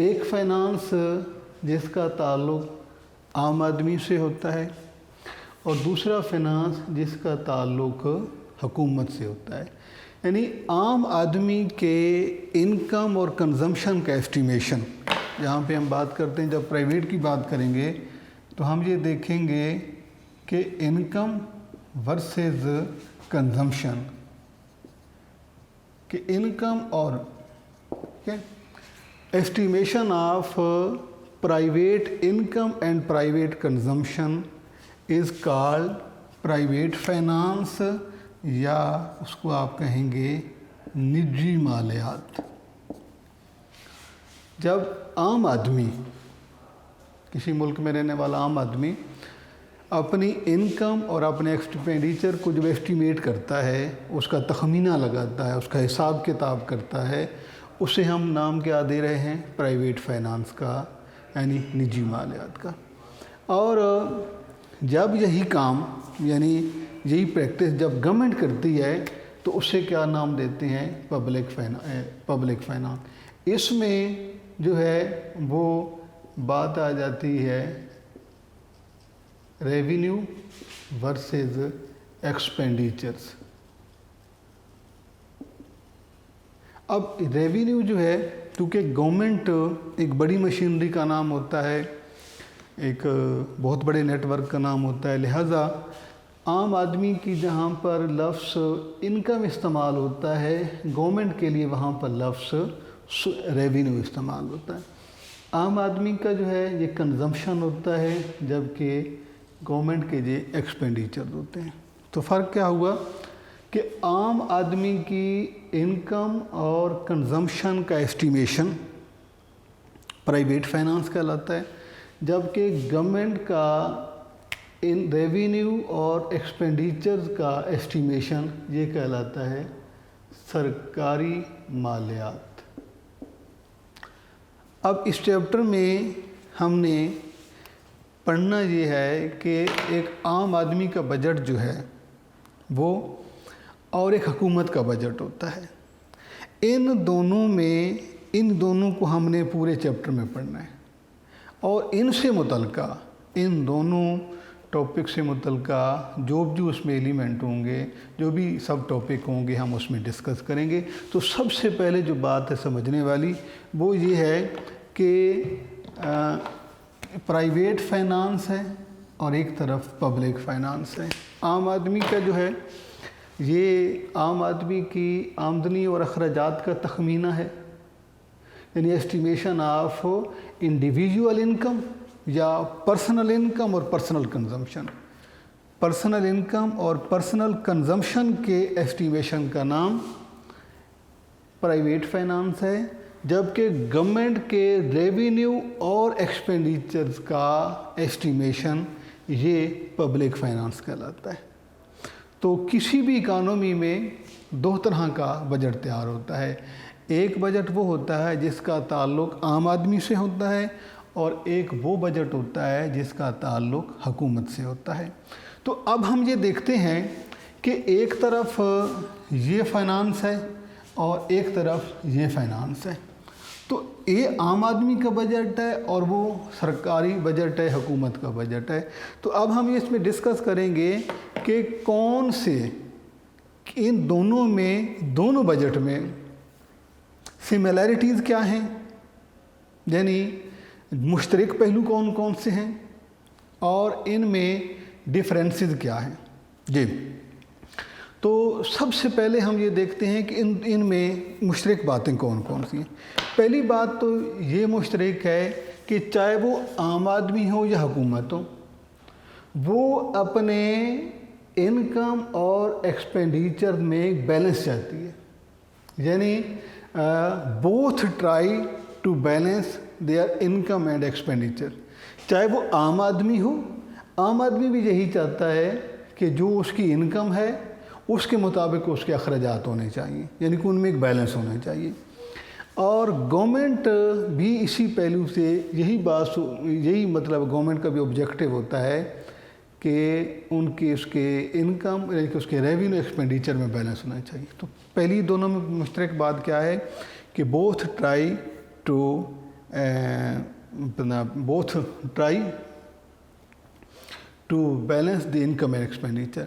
ایک فائنانس جس کا تعلق عام آدمی سے ہوتا ہے اور دوسرا فائنانس جس کا تعلق حکومت سے ہوتا ہے. یعنی عام آدمی کے انکم اور کنزمپشن کا ایسٹیمیشن جہاں پہ ہم بات کرتے ہیں، جب پرائیویٹ کی بات کریں گے تو ہم یہ دیکھیں گے کہ انکم ورسز کنزمپشن، کہ انکم اور estimation of private income and private consumption is called private finance, یا اس کو آپ کہیں گے نجی مالیات. جب عام آدمی، کسی ملک میں رہنے والا عام آدمی اپنی انکم اور اپنے ایکسپینڈیچر کو جب ایسٹیمیٹ کرتا ہے، اس کا تخمینہ لگاتا ہے، اس کا حساب کتاب کرتا ہے، اسے ہم نام کیا دے رہے ہیں؟ پرائیویٹ فائنانس کا، یعنی نجی مالیات کا. اور جب یہی کام، یعنی یہی پریکٹس جب گورنمنٹ کرتی ہے تو اسے کیا نام دیتے ہیں؟ Public finance. اس میں جو ہے وہ بات آ جاتی ہے ریونیو ورسز ایکسپینڈیچرس. اب ریونیو جو ہے، کیونکہ گورنمنٹ ایک بڑی مشینری کا نام ہوتا ہے، ایک بہت بڑے نیٹ ورک کا نام ہوتا ہے، لہٰذا عام آدمی کی جہاں پر لفظ انکم استعمال ہوتا ہے، گورنمنٹ کے لیے وہاں پر لفظ ریونیو استعمال ہوتا ہے. عام آدمی کا جو ہے یہ کنزمپشن ہوتا ہے، جبکہ گورنمنٹ کے یہ ایکسپینڈیچر ہوتے ہیں. تو فرق کیا ہوا کہ عام آدمی کی انکم اور کنزمپشن کا ایسٹیمیشن پرائیویٹ فائنانس کہلاتا ہے، جبکہ گورنمنٹ کا ان ریونیو اور ایکسپینڈیچرز کا ایسٹیمیشن یہ کہلاتا ہے سرکاری مالیات. اب اس چیپٹر میں ہم نے پڑھنا یہ ہے کہ ایک عام آدمی کا بجٹ جو ہے وہ اور ایک حکومت کا بجٹ ہوتا ہے. ان دونوں کو ہم نے پورے چیپٹر میں پڑھنا ہے، اور ان سے متعلقہ، ان دونوں ٹاپک سے متعلقہ جو اس میں ایلیمنٹ ہوں گے، جو بھی سب ٹاپک ہوں گے، ہم اس میں ڈسکس کریں گے. تو سب سے پہلے جو بات ہے سمجھنے والی وہ یہ ہے کہ پرائیویٹ فائنانس ہے اور ایک طرف پبلک فائنانس ہے. عام آدمی کا جو ہے یہ عام آدمی کی آمدنی اور اخراجات کا تخمینہ ہے، یعنی ایسٹیمیشن آف انڈیویجول انکم یا پرسنل انکم اور پرسنل کنزمپشن. پرسنل انکم اور پرسنل کنزمپشن کے ایسٹیمیشن کا نام پرائیویٹ فائنانس ہے، جبکہ گورنمنٹ کے ریونیو اور ایکسپینڈیچرز کا ایسٹیمیشن یہ پبلک فائنانس کہلاتا ہے. تو کسی بھی اکانومی میں دو طرح کا بجٹ تیار ہوتا ہے. ایک بجٹ وہ ہوتا ہے جس کا تعلق عام آدمی سے ہوتا ہے، اور ایک وہ بجٹ ہوتا ہے جس کا تعلق حکومت سے ہوتا ہے. تو اب ہم یہ دیکھتے ہیں کہ ایک طرف یہ فائنانس ہے اور ایک طرف یہ فائنانس ہے. تو یہ عام آدمی کا بجٹ ہے اور وہ سرکاری بجٹ ہے، حکومت کا بجٹ ہے. تو اب ہم اس میں ڈسکس کریں گے کہ کون سے ان دونوں میں، دونوں بجٹ میں سملیرٹیز کیا ہیں، یعنی مشترک پہلو کون کون سے ہیں، اور ان میں ڈفرینسز کیا ہیں. جی، تو سب سے پہلے ہم یہ دیکھتے ہیں کہ ان میں مشترک باتیں کون کون سی ہیں. پہلی بات تو یہ مشترک ہے کہ چاہے وہ عام آدمی ہو یا حکومت ہو، وہ اپنے انکم اور ایکسپینڈیچر میں ایک بیلنس چاہتی ہے. یعنی both try to balance their income and expenditure. چاہے وہ عام آدمی ہو، عام آدمی بھی یہی چاہتا ہے کہ جو اس کی انکم ہے اس کے مطابق اس کے اخراجات ہونے چاہیے، یعنی کہ ان میں ایک بیلنس ہونا چاہیے. اور گورنمنٹ بھی اسی پہلو سے یہی مطلب گورنمنٹ کا بھی آبجیکٹو ہوتا ہے کہ اس کے انکم، یعنی کہ اس کے ریونیو ایکسپینڈیچر میں بیلنس ہونا چاہیے. تو پہلی دونوں میں مشترک بات کیا ہے کہ both try to both try to balance the income and expenditure.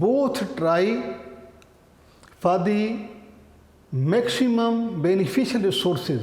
both try for the maximum beneficial resources.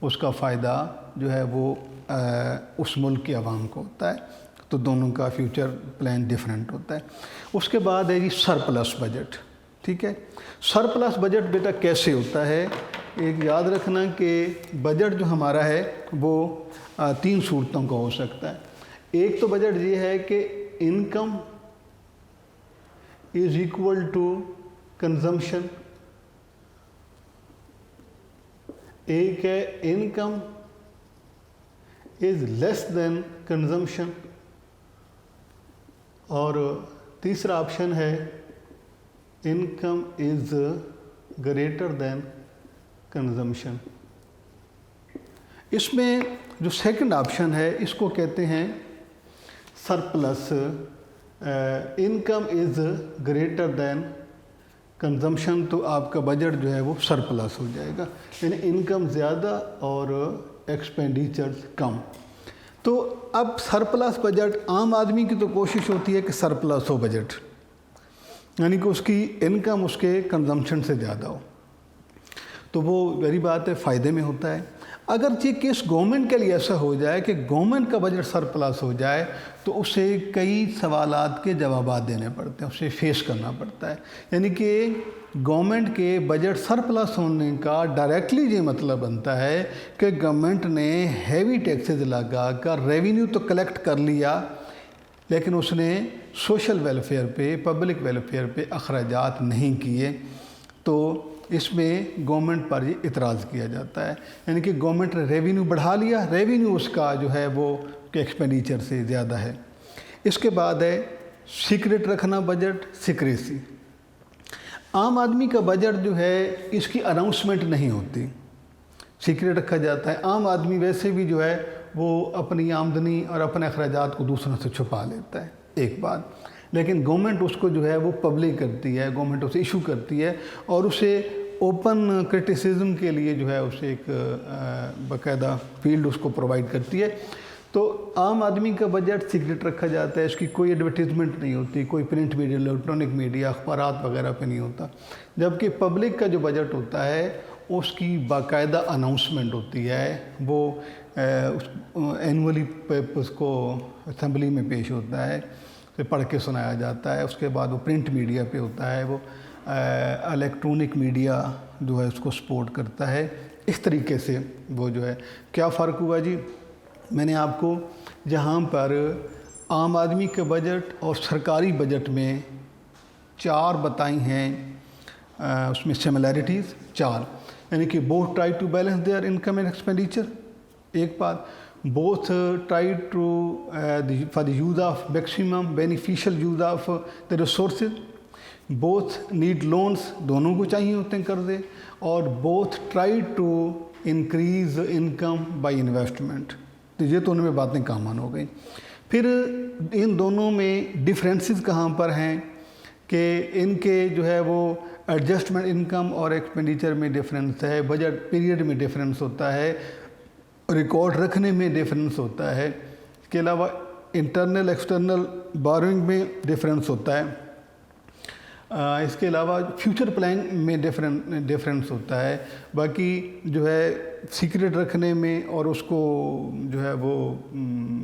اس کا فائدہ جو ہے وہ اس ملک کے عوام کو ہوتا ہے، تو دونوں کا فیوچر پلان ڈیفرنٹ ہوتا ہے۔ اس کے بعد ہے جی سرپلس بجٹ، ٹھیک ہے۔ سرپلس بجٹ بیٹا کیسے ہوتا ہے؟ ایک یاد رکھنا کہ بجٹ جو ہمارا ہے وہ 3 صورتوں کا ہو سکتا ہے۔ ایک تو بجٹ یہ ہے کہ income is equal to consumption, ایک ہے انکم از لیس دین کنزمپشن، اور تیسرا آپشن ہے income is greater than consumption. اس میں جو سیکنڈ آپشن ہے اس کو کہتے ہیں surplus, income is greater than consumption, تو آپ کا بجٹ جو ہے وہ سرپلس ہو جائے گا، یعنی انکم زیادہ اور ایکسپینڈیچرز کم۔ تو اب سرپلس بجٹ عام آدمی کی تو کوشش ہوتی ہے کہ سرپلس ہو بجٹ، یعنی کہ اس کی انکم اس کے کنزمپشن سے زیادہ ہو، تو وہ میری بات ہے فائدے میں ہوتا ہے۔ اگرچہ کہ اس گورنمنٹ کے لیے ایسا ہو جائے کہ گورنمنٹ کا بجٹ سرپلس ہو جائے تو اسے کئی سوالات کے جوابات دینے پڑتے ہیں، اسے فیس کرنا پڑتا ہے، یعنی کہ گورنمنٹ کے بجٹ سرپلس ہونے کا ڈائریکٹلی یہ مطلب بنتا ہے کہ گورنمنٹ نے ہیوی ٹیکسز لگا کر ریونیو تو کلیکٹ کر لیا، لیکن اس نے سوشل ویلفیئر پہ، پبلک ویلفیئر پہ اخراجات نہیں کیے، تو اس میں گورنمنٹ پر یہ اعتراض کیا جاتا ہے، یعنی کہ گورنمنٹ نے ریونیو بڑھا لیا، ریونیو اس کا جو ہے وہ ایکسپینڈیچر سے زیادہ ہے۔ اس کے بعد ہے سیکریٹ رکھنا بجٹ، سیکریسی۔ عام آدمی کا بجٹ جو ہے اس کی اناؤنسمنٹ نہیں ہوتی، سیکریٹ رکھا جاتا ہے۔ عام آدمی ویسے بھی جو ہے وہ اپنی آمدنی اور اپنے اخراجات کو دوسروں سے چھپا لیتا ہے، ایک بات، لیکن گورنمنٹ اس کو جو ہے وہ پبلک کرتی ہے، گورنمنٹ اسے ایشو کرتی ہے اور اسے اوپن کرٹیسزم کے لیے جو ہے اسے ایک باقاعدہ فیلڈ اس کو پرووائڈ کرتی ہے۔ تو عام آدمی کا بجٹ سیکریٹ رکھا جاتا ہے، اس کی کوئی ایڈورٹیزمنٹ نہیں ہوتی، کوئی پرنٹ میڈیا، الیکٹرانک میڈیا، اخبارات وغیرہ پہ نہیں ہوتا، جبکہ پبلک کا جو بجٹ ہوتا ہے اس کی باقاعدہ اناؤنسمنٹ ہوتی ہے، وہ اینولی اس کو اسمبلی میں پیش ہوتا ہے، پھر پڑھ کے سنایا جاتا ہے، اس کے بعد وہ پرنٹ میڈیا پہ ہوتا ہے، وہ الیکٹرانک میڈیا جو ہے اس کو سپورٹ کرتا ہے۔ اس طریقے سے وہ جو ہے کیا فرق ہوا جی؟ میں نے آپ کو جہاں پر عام آدمی کے بجٹ اور سرکاری بجٹ میں 4 بتائی ہیں، اس میں سملیرٹیز 4، یعنی کہ both try to balance their income and expenditure, ایک بات، both try to for the use of maximum beneficial use of the resources, both need loans، دونوں کو چاہیے ہوتے ہیں قرضے، اور both try to increase income by investment، تو یہ تو ان میں باتیں کامن ہو گئیں۔ پھر ان دونوں میں ڈفرینسز کہاں پر ہیں کہ ان کے جو ہے وہ ایڈجسٹمنٹ انکم اور ایکسپینڈیچر میں ڈفرینس ہے، بجٹ پیریڈ میں ڈفرینس ہوتا ہے، ریکارڈ رکھنے میں ڈیفرنس ہوتا ہے، اس کے علاوہ انٹرنل ایکسٹرنل بارونگ میں ڈیفرنس ہوتا ہے، اس کے علاوہ فیوچر پلاننگ میں ڈیفرنس ہوتا ہے، باقی جو ہے سیکریٹ رکھنے میں اور اس کو جو ہے وہ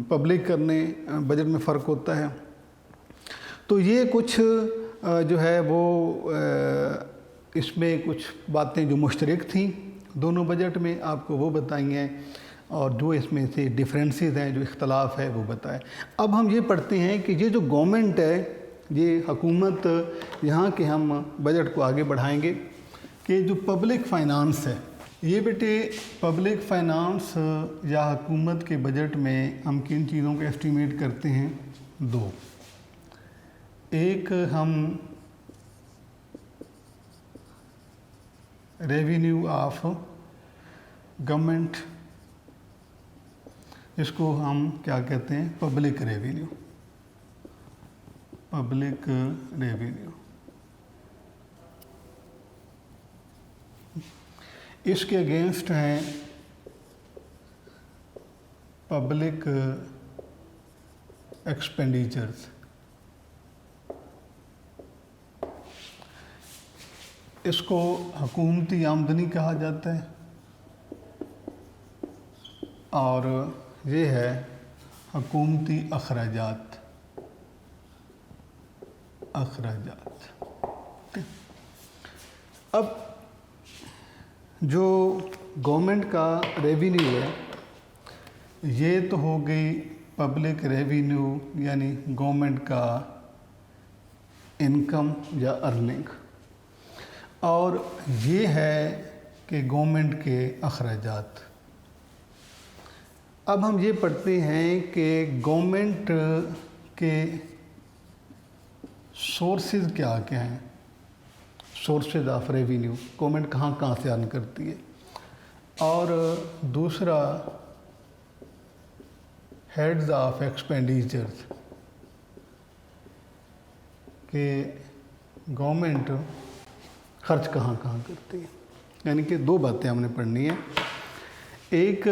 پبلک کرنے بجٹ میں فرق ہوتا ہے۔ تو یہ کچھ جو ہے وہ اس میں کچھ باتیں جو مشترک تھیں دونوں بجٹ میں آپ کو وہ بتائی ہیں، اور جو اس میں سے ڈفرینسز ہیں، جو اختلاف ہے وہ بتائے۔ اب ہم یہ پڑھتے ہیں کہ یہ جو گورنمنٹ ہے، یہ حکومت، یہاں کے ہم بجٹ کو آگے بڑھائیں گے کہ جو پبلک فائنانس ہے، یہ بیٹے پبلک فائنانس یا حکومت کے بجٹ میں ہم کن چیزوں کا ایسٹیمیٹ کرتے ہیں؟ 2، ایک ہم ریونیو آف گورنمنٹ، اس کو ہم کیا کہتے ہیں؟ Public revenue, public revenue. اس کے اگینسٹ ہیں پبلک ایکسپینڈیچرز، اس کو حکومتی آمدنی کہا جاتا ہے، اور یہ ہے حکومتی اخراجات. اب جو گورنمنٹ کا ریونیو ہے یہ تو ہو گئی پبلک ریونیو یعنی گورنمنٹ کا انکم یا ارننگ، اور یہ ہے کہ گورنمنٹ کے اخراجات. اب ہم یہ پڑھتے ہیں کہ گورنمنٹ کے سورسز کیا کیا ہیں، سورسز آف ریونیو، گورنمنٹ کہاں کہاں سے ارن کرتی ہے، اور دوسرا ہیڈز آف ایکسپینڈیچرز کہ گورنمنٹ خرچ کہاں کہاں کرتی ہے. یعنی کہ دو باتیں ہم نے پڑھنی ہیں. ایک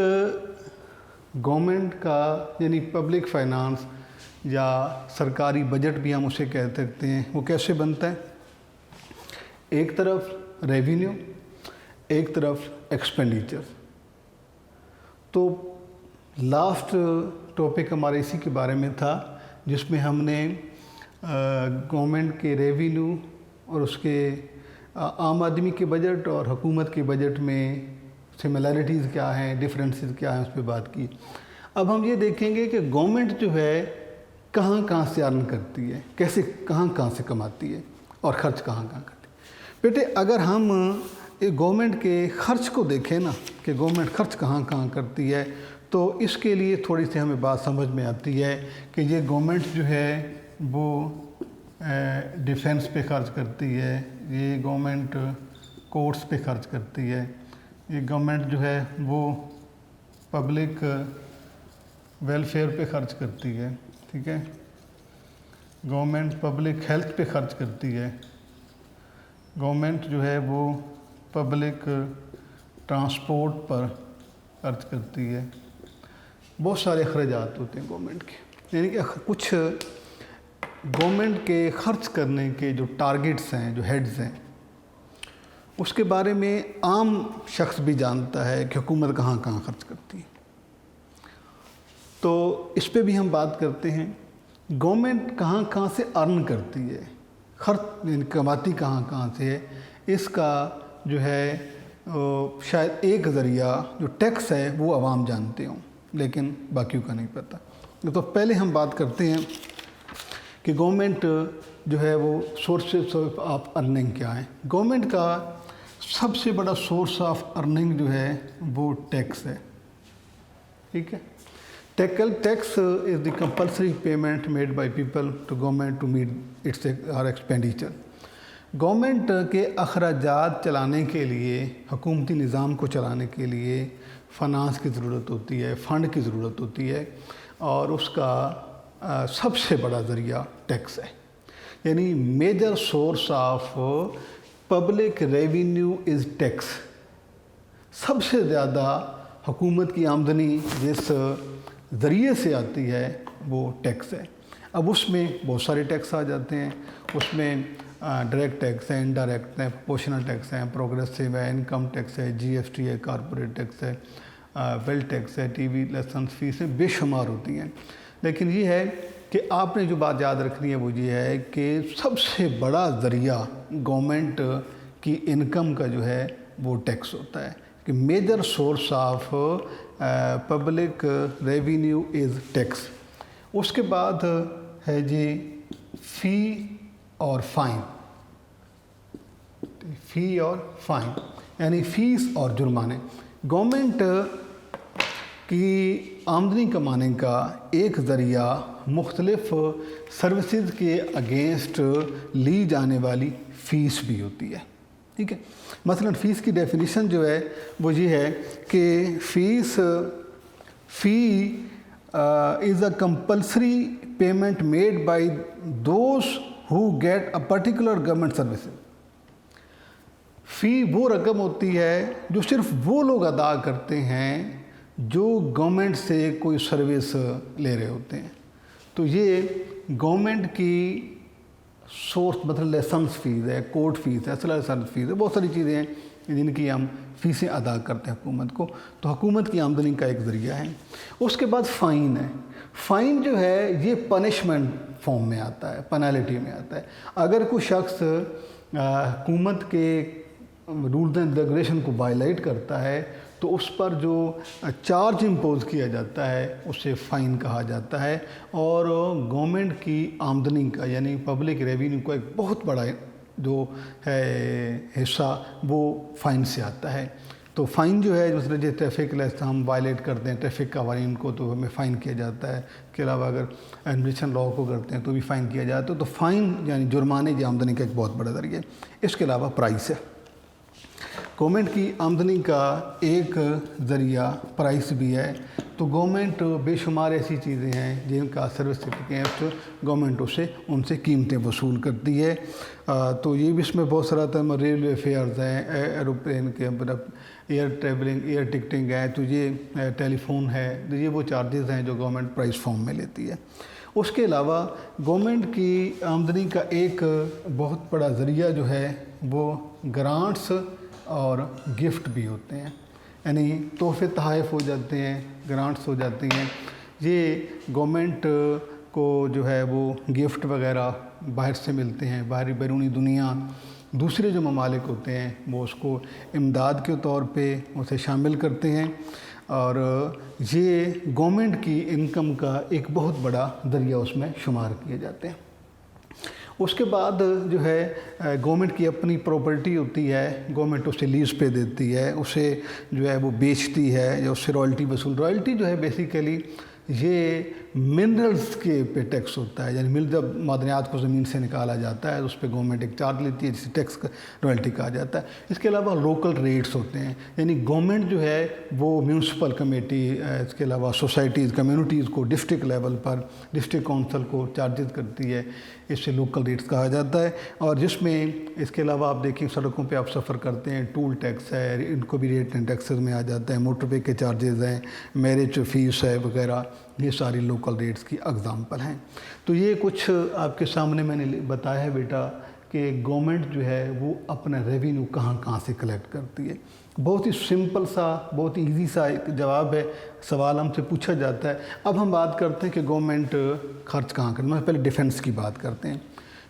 گورنمنٹ کا یعنی پبلک فائنانس یا سرکاری بجٹ بھی ہم اسے کہہ سکتے ہیں، وہ کیسے بنتا ہے. ایک طرف ریونیو، ایک طرف ایکسپینڈیچر. تو لاسٹ ٹاپک ہمارے اسی کے بارے میں تھا جس میں ہم نے گورنمنٹ کے ریونیو اور اس کے عام آدمی کے بجٹ اور حکومت کے بجٹ میں سملیرٹیز کیا ہیں، ڈفرینسز کیا ہیں، اس پہ بات کی. اب ہم یہ دیکھیں گے کہ گورنمنٹ جو ہے کہاں کہاں سے ارن کرتی ہے، کیسے کہاں کہاں سے کماتی ہے اور خرچ کہاں کہاں کرتی ہے. بیٹے اگر ہم گورنمنٹ کے خرچ کو دیکھیں نا کہ گورنمنٹ خرچ کہاں کہاں کرتی ہے، تو اس کے لیے تھوڑی سی ہمیں بات سمجھ میں آتی ہے کہ یہ گورنمنٹ جو ہے وہ ڈیفنس پہ خرچ کرتی ہے، یہ گورنمنٹ کورٹس پہ خرچ کرتی ہے، یہ گورنمنٹ جو ہے وہ پبلک ویلفیئر پہ خرچ کرتی ہے، ٹھیک ہے، گورنمنٹ پبلک ہیلتھ پہ خرچ کرتی ہے، گورنمنٹ جو ہے وہ پبلک ٹرانسپورٹ پر خرچ کرتی ہے. بہت سارے اخراجات ہوتے ہیں گورنمنٹ کے. یعنی کہ کچھ گورنمنٹ کے خرچ کرنے کے جو ٹارگٹس ہیں، جو ہیڈز ہیں، اس کے بارے میں عام شخص بھی جانتا ہے کہ حکومت کہاں کہاں خرچ کرتی ہے. تو اس پہ بھی ہم بات کرتے ہیں. گورنمنٹ کہاں کہاں سے ارن کرتی ہے، خرچ کماتی کہاں کہاں سے ہے. اس کا جو ہے شاید ایک ذریعہ جو ٹیکس ہے وہ عوام جانتے ہوں، لیکن باقیوں کا نہیں پتہ. تو پہلے ہم بات کرتے ہیں کہ گورنمنٹ جو ہے وہ سورسز آف ارننگ کیا ہے. گورنمنٹ کا سب سے بڑا سورس آف ارننگ جو ہے وہ ٹیکس ہے، ٹھیک ہے. Tax is the compulsory payment made by people to government to meet its expenditure. Government کے اخراجات چلانے کے لیے، حکومتی نظام کو چلانے کے لیے فنانس کی ضرورت ہوتی ہے، فنڈ کی ضرورت ہوتی ہے، اور اس کا سب سے بڑا ذریعہ ٹیکس ہے. یعنی major source of public revenue is tax. سب سے زیادہ حکومت کی آمدنی جس ذریعے سے آتی ہے وہ ٹیکس ہے. اب اس میں بہت سارے ٹیکس آ جاتے ہیں. اس میں ڈائریکٹ ٹیکس ہیں، انڈائریکٹ ہیں، پروپورشنل ٹیکس ہیں، پروگریسو ہے، انکم ٹیکس ہے، جی ایس ٹی ہے، کارپوریٹ ٹیکس ہے، ویل ٹیکس ہے، ٹی وی لائسنس فیسیں بے شمار ہوتی ہیں. لیکن یہ ہے کہ آپ نے جو بات یاد رکھنی ہے وہ یہ ہے کہ سب سے بڑا ذریعہ گورنمنٹ کی انکم کا جو ہے وہ ٹیکس ہوتا ہے. کہ major source of public revenue is tax. اس کے بعد ہے جی فی اور فائن. فی اور فائن یعنی فیس اور جرمانے. گورنمنٹ کی آمدنی کمانے کا ایک ذریعہ مختلف سروسز کے اگینسٹ لی جانے والی فیس بھی ہوتی ہے، ٹھیک ہے. مثلا فیس کی ڈیفینیشن جو ہے وہ یہ ہے کہ fee is a compulsory payment made by those who get a particular government services. Fee وہ رقم ہوتی ہے جو صرف وہ لوگ ادا کرتے ہیں جو گورنمنٹ سے کوئی سروس لے رہے ہوتے ہیں. تو یہ گورنمنٹ کی سورس مطلب لائسنس فیس ہے، کورٹ فیس ہے، لائسنس فیس ہے، بہت ساری چیزیں ہیں جن کی ہم فیسیں ادا کرتے ہیں حکومت کو، تو حکومت کی آمدنی کا ایک ذریعہ ہے۔ اس کے بعد فائن ہے۔ فائن جو ہے یہ پنشمنٹ فارم میں آتا ہے، پینالٹی میں آتا ہے۔ اگر کوئی شخص حکومت کے رولز اینڈ ریگولیشن کو وائلیٹ کرتا ہے تو اس پر جو چارج امپوز کیا جاتا ہے اسے فائن کہا جاتا ہے، اور گورنمنٹ کی آمدنی کا یعنی پبلک ریونیو کا ایک بہت بڑا جو ہے حصہ وہ فائن سے آتا ہے۔ تو فائن جو ہے مثلا جو ٹریفک لیس ہم وائلیٹ کرتے ہیں ٹریفک قوانین کو تو ہمیں فائن کیا جاتا ہے، اس کے علاوہ اگر ایڈمنسٹریشن لاء کو کرتے ہیں تو بھی فائن کیا جاتا ہے۔ تو فائن یعنی جرمانے کی آمدنی کا ایک بہت بڑا ذریعہ ہے۔ اس کے علاوہ پرائس ہے۔ گورنمنٹ کی آمدنی کا ایک ذریعہ پرائس بھی ہے۔ تو گورنمنٹ بے شمار ایسی چیزیں ہیں جن کا سروس سرٹیفکیٹ گورنمنٹ ان سے قیمتیں وصول کرتی ہے۔ تو یہ بھی اس میں بہت سارا تھا، ریلوے فیئرز ہیں، ایروپلین کے ایئر ٹریولنگ، ایئر ٹکٹنگ ہے، تو یہ ٹیلی فون ہے، تو یہ وہ چارجز ہیں جو گورنمنٹ پرائس فارم میں لیتی ہے۔ اس کے علاوہ گورنمنٹ کی آمدنی کا ایک بہت بڑا ذریعہ جو ہے وہ گرانٹس اور گفٹ بھی ہوتے ہیں، یعنی تحفے تحائف ہو جاتے ہیں، گرانٹس ہو جاتی ہیں۔ یہ گورنمنٹ کو جو ہے وہ گفٹ وغیرہ باہر سے ملتے ہیں، باہری بیرونی دنیا دوسرے جو ممالک ہوتے ہیں وہ اس کو امداد کے طور پہ اسے شامل کرتے ہیں، اور یہ گورنمنٹ کی انکم کا ایک بہت بڑا ذریعہ اس میں شمار کیے جاتے ہیں۔ اس کے بعد جو ہے گورنمنٹ کی اپنی پراپرٹی ہوتی ہے، گورنمنٹ اسے لیز پہ دیتی ہے، اسے جو ہے وہ بیچتی ہے یا اس سے رائلٹی رائلٹی جو ہے بیسیکلی یہ منرلز کے پہ ٹیکس ہوتا ہے، یعنی جب معدنیات کو زمین سے نکالا جاتا ہے تو اس پہ گورنمنٹ ایک چارج لیتی ہے جسے ٹیکس رائلٹی کہا جاتا ہے۔ اس کے علاوہ لوکل ریٹس ہوتے ہیں، یعنی گورنمنٹ جو ہے وہ میونسپل کمیٹی، اس کے علاوہ سوسائٹیز کمیونٹیز کو ڈسٹرکٹ لیول پر ڈسٹرکٹ کونسل کو چارجز کرتی ہے، اس سے لوکل ریٹس کہا جاتا ہے۔ اور جس میں اس کے علاوہ آپ دیکھیں سڑکوں پہ آپ سفر کرتے ہیں، ٹول ٹیکس ہے، ان کو بھی ریٹ اینڈ ٹیکسز میں آ جاتا ہے، موٹر وے کے چارجز ہیں، میرج فیس ہے وغیرہ، یہ ساری لوکل ریٹس کی اگزامپل ہیں۔ تو یہ کچھ آپ کے سامنے میں نے بتایا ہے بیٹا کہ گورنمنٹ جو ہے وہ اپنا ریونیو کہاں کہاں سے کلیکٹ کرتی ہے۔ بہت ہی سمپل سا، بہت ہی ایزی سا ایک جواب ہے، سوال ہم سے پوچھا جاتا ہے۔ اب ہم بات کرتے ہیں کہ گورنمنٹ خرچ کہاں کرتی ہے۔ پہلے ڈیفنس کی بات کرتے ہیں۔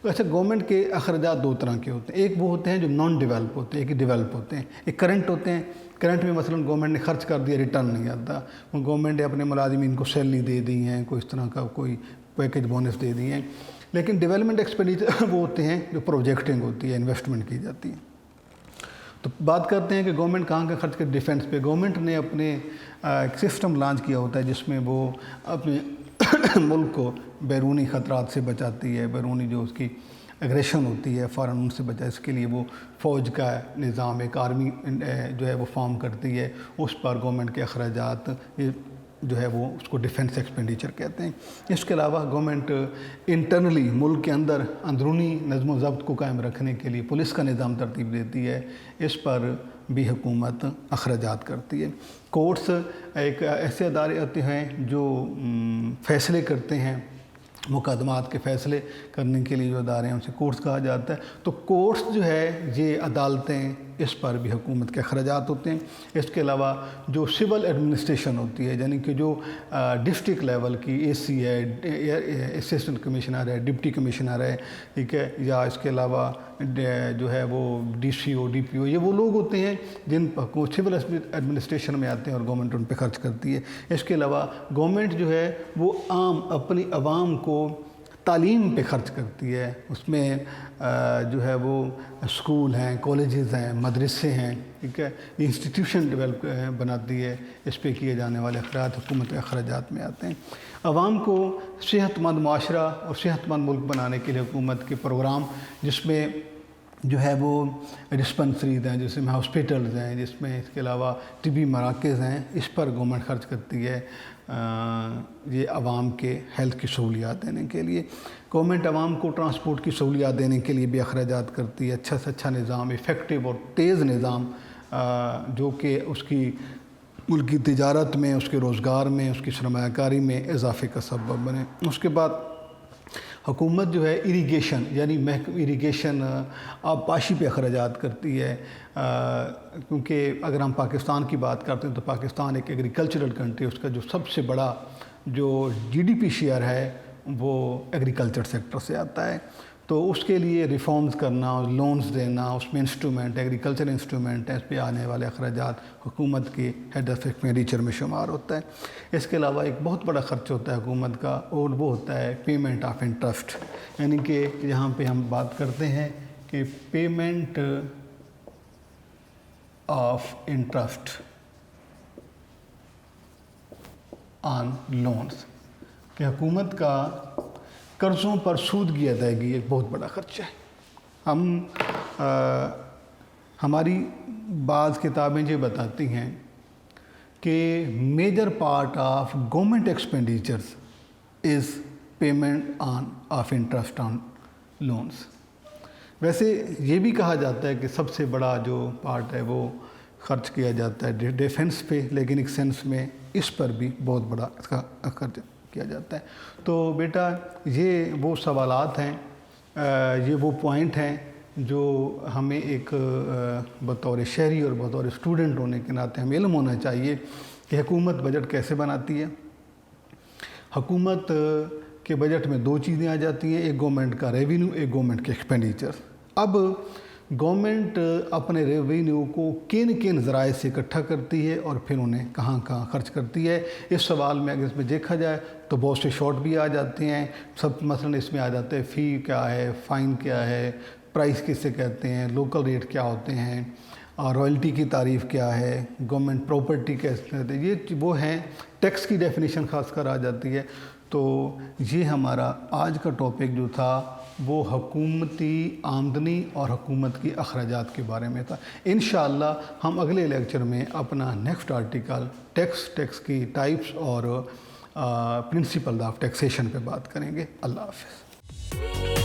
تو ایسے گورنمنٹ کے اخراجات دو طرح کے ہوتے ہیں، ایک وہ ہوتے ہیں جو نان ڈیولپ ہوتے ہیں، ایک ڈیولپ ہوتے ہیں، ایک کرنٹ ہوتے ہیں۔ کرنٹ میں مثلا گورنمنٹ نے خرچ کر دیا، ریٹرن نہیں آتا، گورنمنٹ نے اپنے ملازمین کو سیلری دے دی ہیں، کوئی اس طرح کا کوئی پیکج بونس دے دی ہیں۔ لیکن ڈیولپمنٹ ایکسپینڈیچر وہ ہوتے ہیں جو پروجیکٹنگ ہوتی ہے، انویسٹمنٹ کی جاتی ہے۔ تو بات کرتے ہیں کہ گورنمنٹ کہاں کا خرچ کر ڈیفنس پہ۔ گورنمنٹ نے اپنے ایک سسٹم لانچ کیا ہوتا ہے جس میں وہ اپنے ملک کو بیرونی خطرات سے بچاتی ہے، بیرونی جو اس کی اگریشن ہوتی ہے فوراً ان سے بچا، اس کے لیے وہ فوج کا نظام، ایک آرمی جو ہے وہ فارم کرتی ہے، اس پر گورنمنٹ کے اخراجات جو ہے وہ اس کو ڈیفنس ایکسپینڈیچر کہتے ہیں۔ اس کے علاوہ گورنمنٹ انٹرنلی ملک کے اندر اندرونی نظم و ضبط کو قائم رکھنے کے لیے پولیس کا نظام ترتیب دیتی ہے، اس پر بھی حکومت اخراجات کرتی ہے۔ کورٹس ایک ایسے ادارے ہوتے ہیں جو فیصلے کرتے ہیں، مقدمات کے فیصلے کرنے کے لیے جو ادارے ہیں ان سے کورٹس کہا جاتا ہے۔ تو کورٹس جو ہے یہ عدالتیں، اس پر بھی حکومت کے اخراجات ہوتے ہیں۔ اس کے علاوہ جو سول ایڈمنسٹریشن ہوتی ہے، یعنی کہ جو ڈسٹرکٹ لیول کی اے سی ہے، اسسٹنٹ کمشنر ہے، ڈپٹی کمشنر ہے، ٹھیک ہے، یا اس کے علاوہ جو ہے وہ ڈی سی او، ڈی پی او، یہ وہ لوگ ہوتے ہیں جن کو سول ایڈمنسٹریشن میں آتے ہیں اور گورنمنٹ ان پہ خرچ کرتی ہے۔ اس کے علاوہ گورنمنٹ جو ہے وہ عام اپنی عوام کو تعلیم پہ خرچ کرتی ہے، اس میں جو ہے وہ اسکول ہیں، کالجز ہیں، مدرسے ہیں، ٹھیک ہے، انسٹیٹیوشن ڈیولپ بناتی ہے، اس پہ کیے جانے والے اخراجات حکومت کے اخراجات میں آتے ہیں۔ عوام کو صحت مند معاشرہ اور صحت مند ملک بنانے کے لیے حکومت کے پروگرام، جس میں جو ہے وہ ڈسپنسریز ہیں، جس میں ہاسپٹلز ہیں، جس میں اس کے علاوہ طبی مراکز ہیں، اس پر گورنمنٹ خرچ کرتی ہے یہ عوام کے ہیلتھ کی سہولیات دینے کے لیے۔ گورنمنٹ عوام کو ٹرانسپورٹ کی سہولیات دینے کے لیے بھی اخراجات کرتی ہے، اچھا سے اچھا نظام، ایفیکٹو اور تیز نظام جو کہ اس کی ملک کی تجارت میں، اس کے روزگار میں، اس کی سرمایہ کاری میں اضافے کا سبب بنے۔ اس کے بعد حکومت جو ہے اریگیشن یعنی اریگیشن آبپاشی پہ اخراجات کرتی ہے، کیونکہ اگر ہم پاکستان کی بات کرتے ہیں تو پاکستان ایک ایگریکلچرل کنٹری، اس کا جو سب سے بڑا جو جی ڈی پی شیئر ہے وہ ایگریکلچر سیکٹر سے آتا ہے، تو اس کے لیے ریفارمز کرنا، لونز دینا، اس میں انسٹرومنٹ ایگریکلچر انسٹرومنٹ ہے، اس پہ آنے والے اخراجات حکومت کے ہیڈ آف ایکسپینڈیچر میں شمار ہوتا ہے۔ اس کے علاوہ ایک بہت بڑا خرچ ہوتا ہے حکومت کا، اور وہ ہوتا ہے پیمنٹ آف انٹرسٹ، یعنی کہ یہاں پہ ہم بات کرتے ہیں کہ payment of interest on loans, کہ حکومت کا قرضوں پر سود کی ادائیگی ایک بہت بڑا خرچہ ہے۔ ہماری بعض کتابیں یہ بتاتی ہیں کہ major part of government expenditures is payment of interest on loans. ویسے یہ بھی کہا جاتا ہے کہ سب سے بڑا جو پارٹ ہے وہ خرچ کیا جاتا ہے ڈیفنس پہ، لیکن ایک سینس میں اس پر بھی بہت بڑا اس کا خرچ کیا جاتا ہے۔ تو بیٹا یہ وہ سوالات ہیں، یہ وہ پوائنٹ ہیں جو ہمیں ایک بطور شہری اور بطور اسٹوڈنٹ ہونے کے ناطے ہمیں علم ہونا چاہیے کہ حکومت بجٹ کیسے بناتی ہے۔ حکومت کے بجٹ میں دو چیزیں آ جاتی ہیں، ایک گورنمنٹ کا ریونیو، ایک گورنمنٹ کے ایکسپینڈیچر۔ اب گورنمنٹ اپنے ریونیو کو کن ذرائع سے اکٹھا کرتی ہے اور پھر انہیں کہاں کہاں خرچ کرتی ہے، اس سوال میں اگر اس میں دیکھا جائے تو بہت سے شارٹ بھی آ جاتے ہیں۔ مثلاً اس میں آ جاتے ہیں فی کیا ہے، فائن کیا ہے، پرائس کسے کہتے ہیں، لوکل ریٹ کیا ہوتے ہیں، اور رائلٹی کی تعریف کیا ہے، گورنمنٹ پراپرٹی کیسے کہتے ہیں، یہ وہ ہیں۔ ٹیکس کی ڈیفینیشن خاص کر آ جاتی ہے۔ تو یہ ہمارا آج کا ٹاپک جو تھا وہ حکومتی آمدنی اور حکومت کی اخراجات کے بارے میں تھا۔ انشاءاللہ ہم اگلے لیکچر میں اپنا نیکسٹ آرٹیکل ٹیکس کی ٹائپس اور پرنسپل آف ٹیکسیشن پہ بات کریں گے۔ اللہ حافظ۔